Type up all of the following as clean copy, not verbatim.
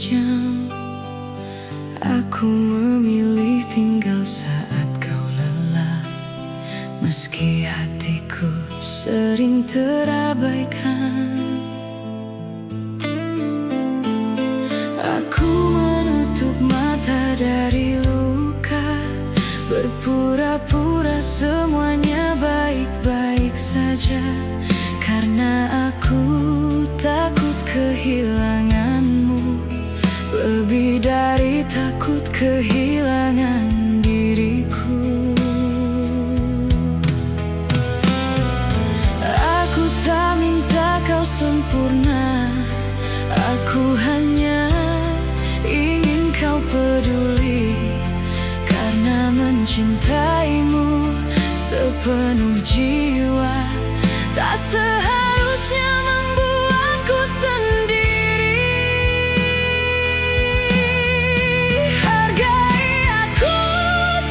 jam. Aku memilih tinggal saat kau lelah, meski hatiku sering terabaikan. Aku menutup mata dari luka, berpura-pura semuanya baik-baik saja, karena aku takut kehilanganmu, lebih dari takut kehilangan diriku. Aku tak minta kau sempurna, aku hanya ingin kau peduli, karena mencintaimu sepenuh jiwa tak seharusnya membuatku sendiri. Hargai aku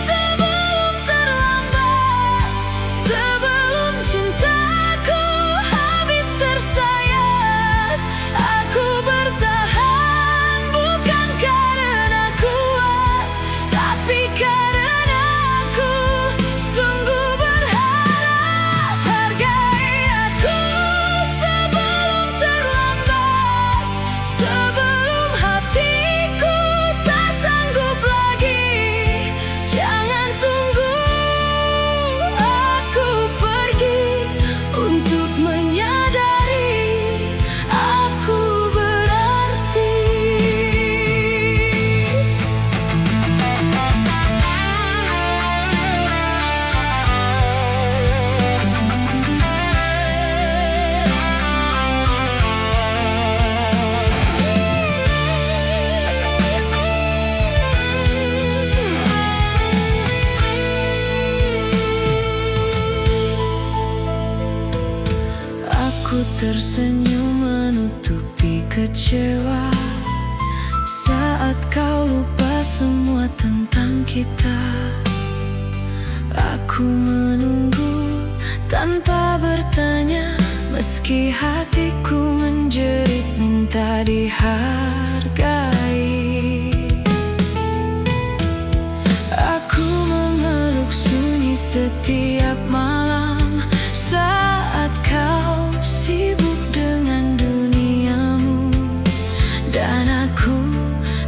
sebelum terlambat, sebelum cintaku habis tersayat. Aku bertahan bukan karena kuat, tapi karena aku sungguh berharap. Hargai aku sebelum terlambat, sebelum hatiku tak sanggup lagi. Jangan tunggu aku pergi untuk menyadari aku berarti. Aku tersenyum menutupi kecewa saat kau lupa semua tentang kita. Aku menunggu tanpa bertanya, meski hatiku menjerit minta dihargai. Aku memeluk sunyi setiap malam saat kau sibuk dengan duniamu, dan aku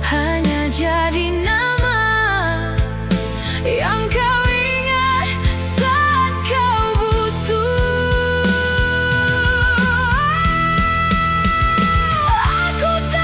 hanya jadi nama yang kau ingat saat kau butuh. Aku tak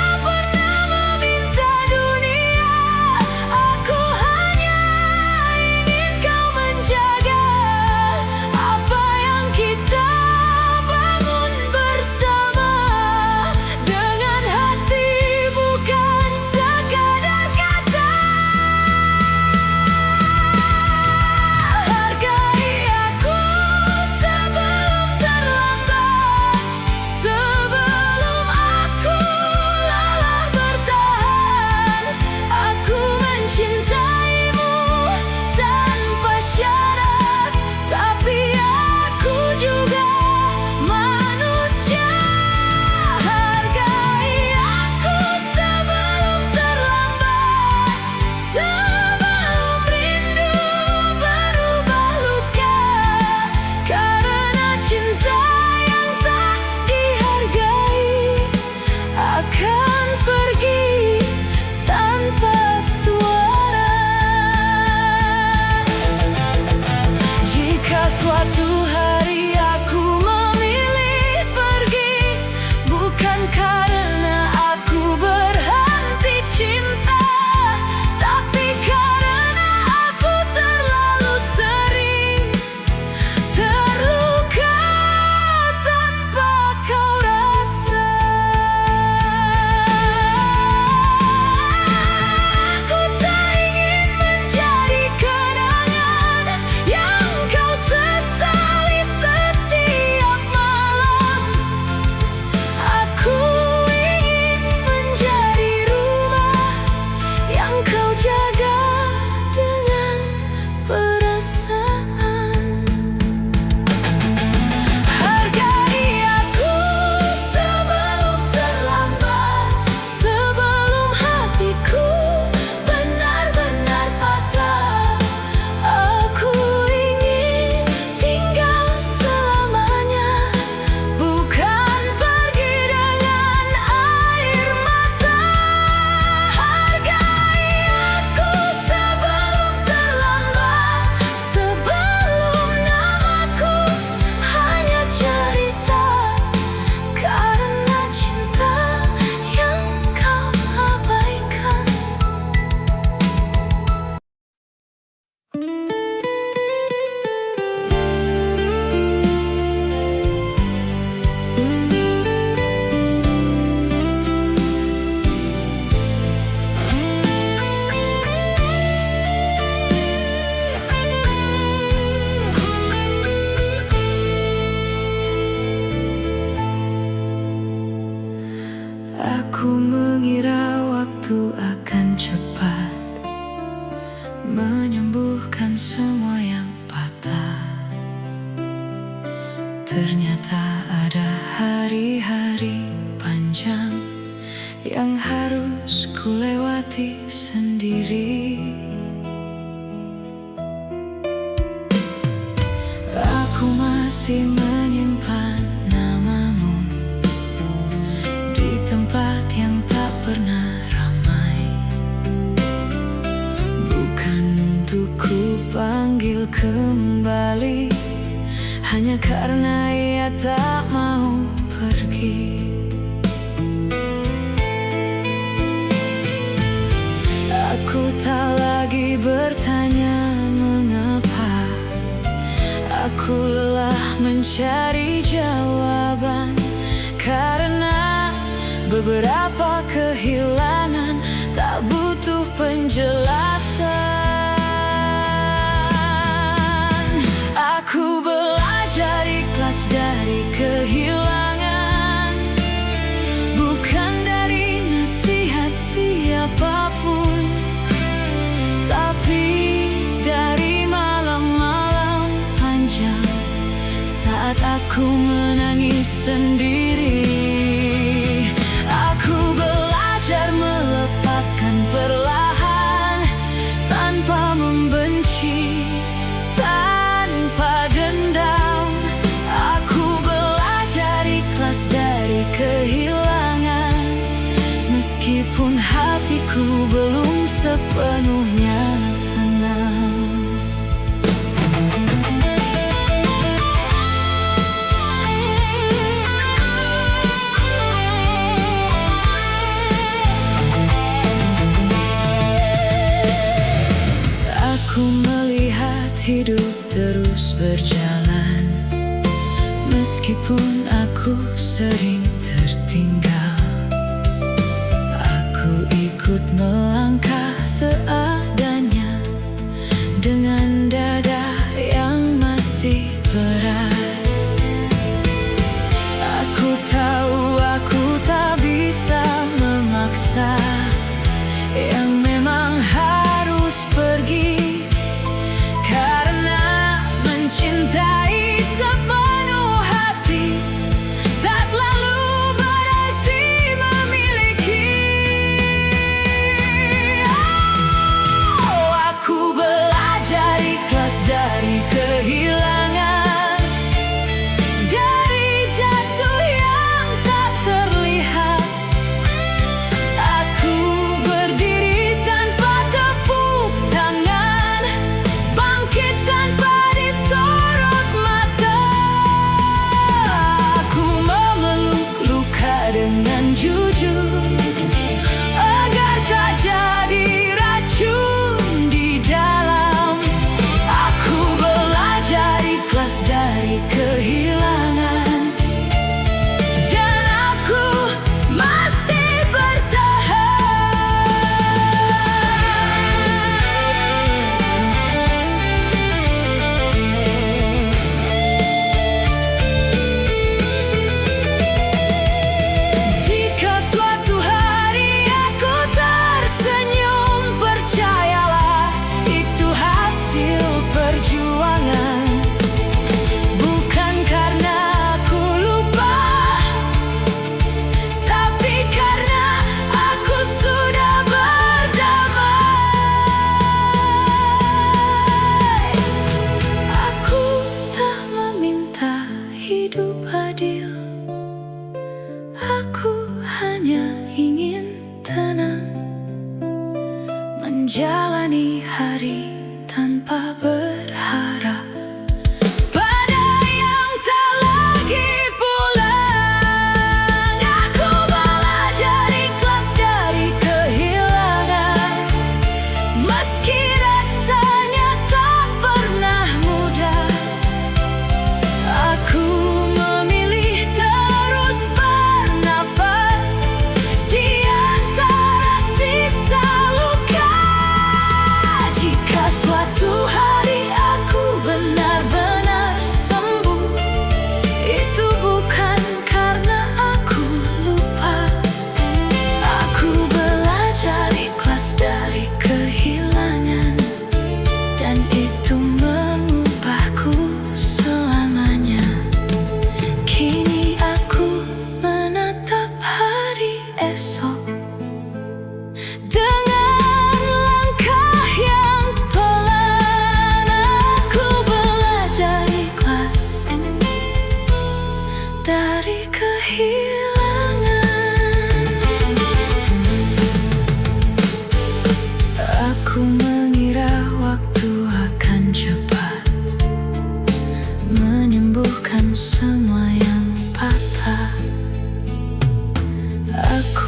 Aku mengira waktu akan cepat menyembuhkan semua yang patah. Ternyata ada hari-hari panjang yang harus kulewati sendiri. Aku masih menyimpan namamu di tempat yang tak pernah ramai. Bukan untuk ku panggil kembali, hanya karena ia tak mau pergi. Aku tak lagi bertanya mengapa. Aku lelah mencari jawaban, karena beberapa kehilangan tak butuh penjelasan. Aku belajar ikhlas dari kehilangan, bukan dari nasihat siapapun, tapi dari malam-malam panjang saat aku menangis sendiri. Aku belajar melepaskan perlahan, tanpa membenci, tanpa dendam. Aku belajar ikhlas dari kehilangan, meskipun hatiku belum sepenuhnya tenang. Aku melihat hidup terus berjalan, meskipun aku sering tertinggal. Aku ikut melangkah seadanya, dengan dada yang masih berat. Aku tahu aku tak bisa memaksa yang memang harus pergi, karena mencintai sepenuh hati tak selalu berarti memiliki. Aku belajar ikhlas dari kehilangan, dari jatuh yang tak terlihat. Aku berdiri tanpa tepuk tangan, bangkit tanpa disorot mata. Aku memeluk luka dengan jujur, agar tak jadi racun di dalam. Aku belajar ikhlas dari kehilangan, dan aku masih bertahan. Jika suatu hari aku tersenyum, percayalah itu hasil perjuangan. Bukan karena aku lupa, tapi karena aku sudah berdamai. Aku tak meminta hidup adil, aku hanya ingin tenang, menjalani hari tanpa berharap pada yang tak lagi pulang. Aku belajar ikhlas dari kehilangan, meski rasanya tak pernah mudah. Aku memilih terus bernapas di antara sisa luka.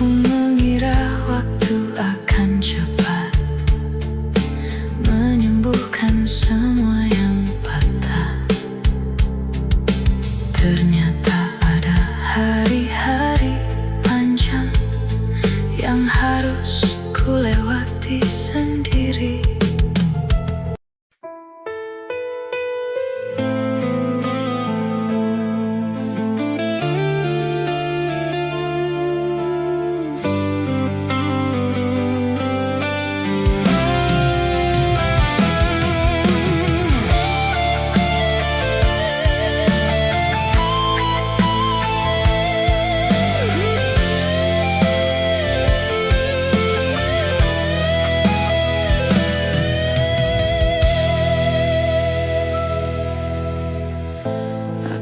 Aku mengira waktu akan cepat menyembuhkan semua yang patah. Ternyata ada hari-hari panjang yang harus ku lewati sendiri.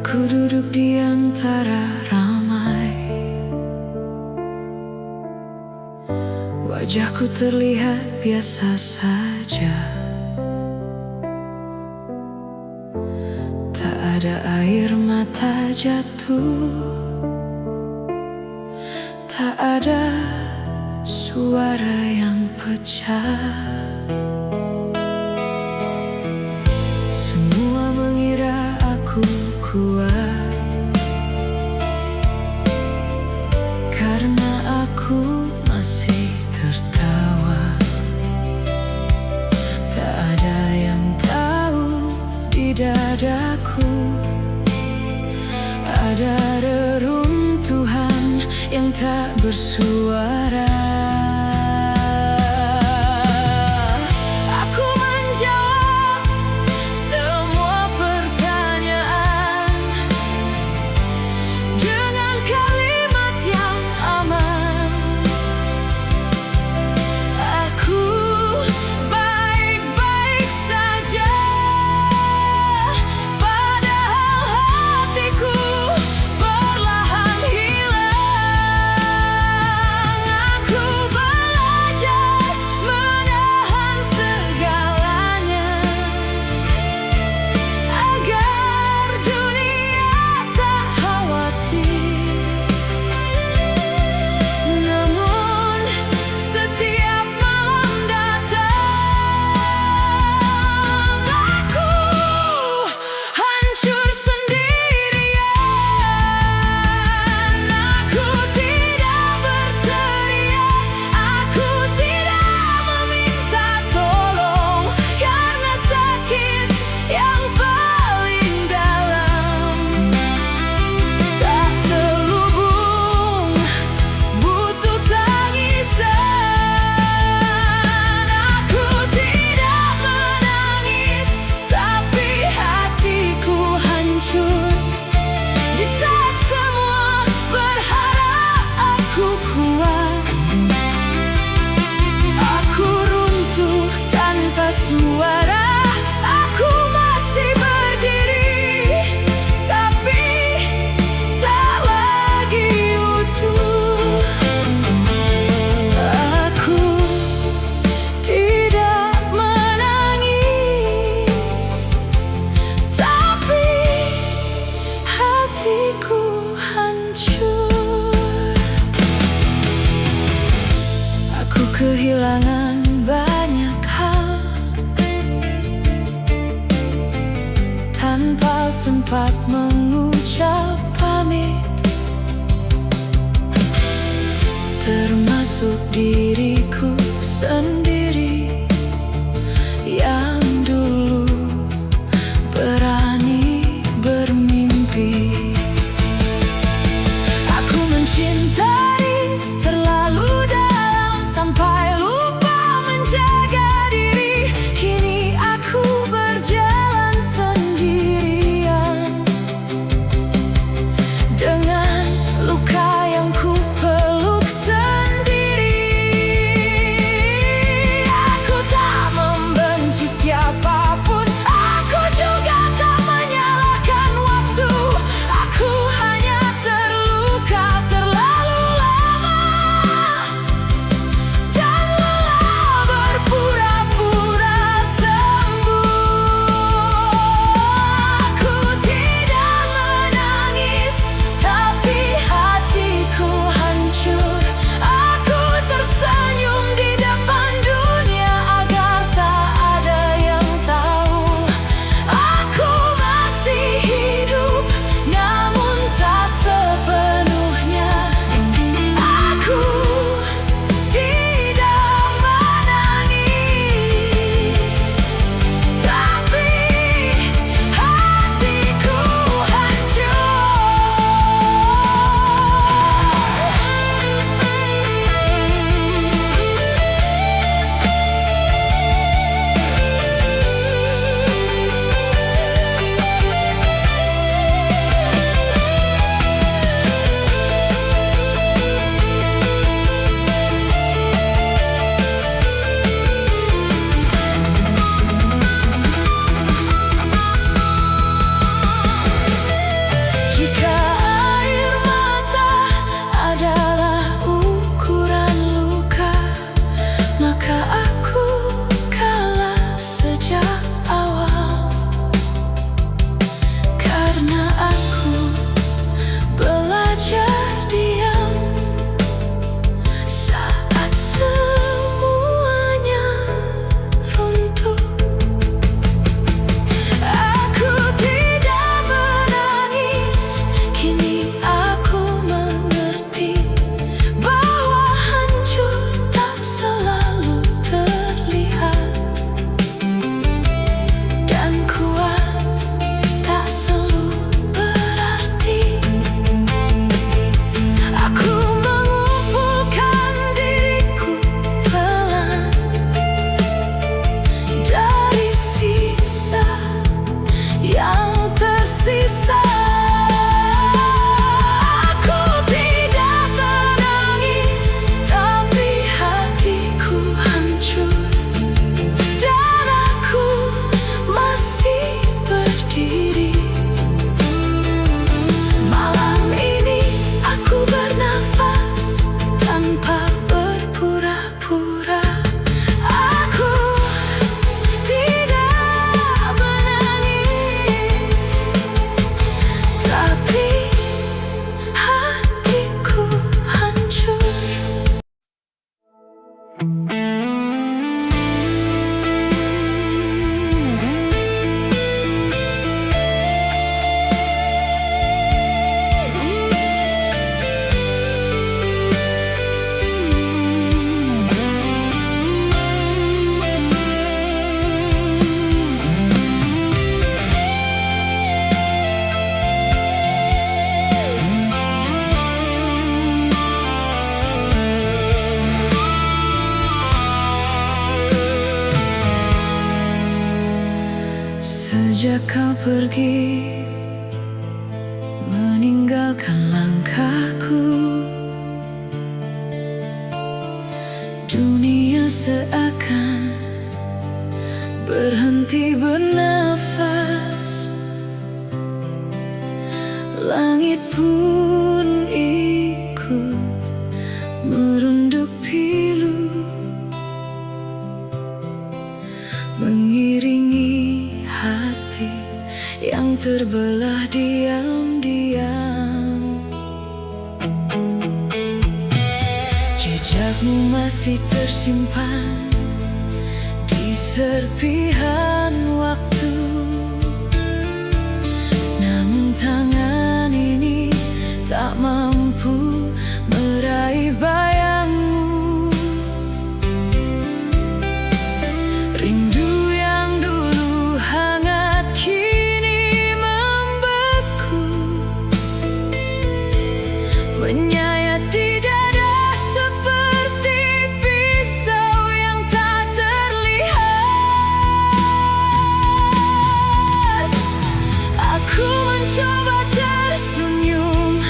Aku duduk di antara ramai, wajahku terlihat biasa saja. Tak ada air mata jatuh, tak ada suara yang pecah. Semua mengira aku kuat karena aku masih tertawa. Tak ada yang tahu di dadaku ada reruntuhan yang tak bersuara. Kehilangan banyak hal tanpa sempat mengucap pamit, termasuk diriku sendiri yang dulu berani bermimpi. Aku mencintai terlalu dalam sampai lupa menjaga diri. Kini aku berjalan sendirian dengan luka yang ku peluk sendiri. pergi, meninggalkan langkahku. Dunia seakan berhenti bernafas, langit pun ikut merunduk pilu, mengiringi hati yang terbelah diam-diam. Jejakmu masih tersimpan di serpihan waktu, namun tangan ini tak mampu meraih bayangmu. Rindu yang dulu hangat kini membeku, menyayat di dada seperti pisau yang tak terlihat. Aku mencoba tersenyum,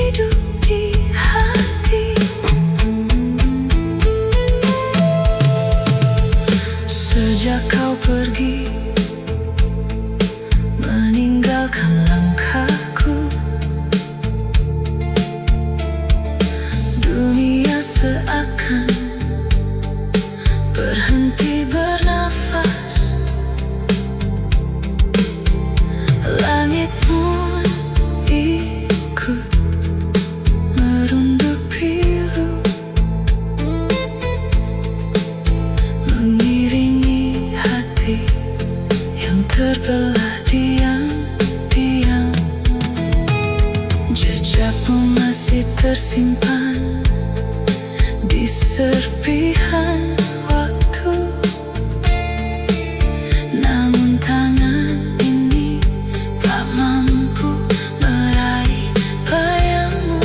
hidup di hati. Sejak kau pergi, meninggalkan langkahku, dunia seakan berhenti bernafas. Langit pun ikut merunduk pilu, mengiringi hati yang terbelah diam-diam. Jejakmu masih tersimpan di serpihan waktu, namun tangan ini tak mampu meraih bayangmu.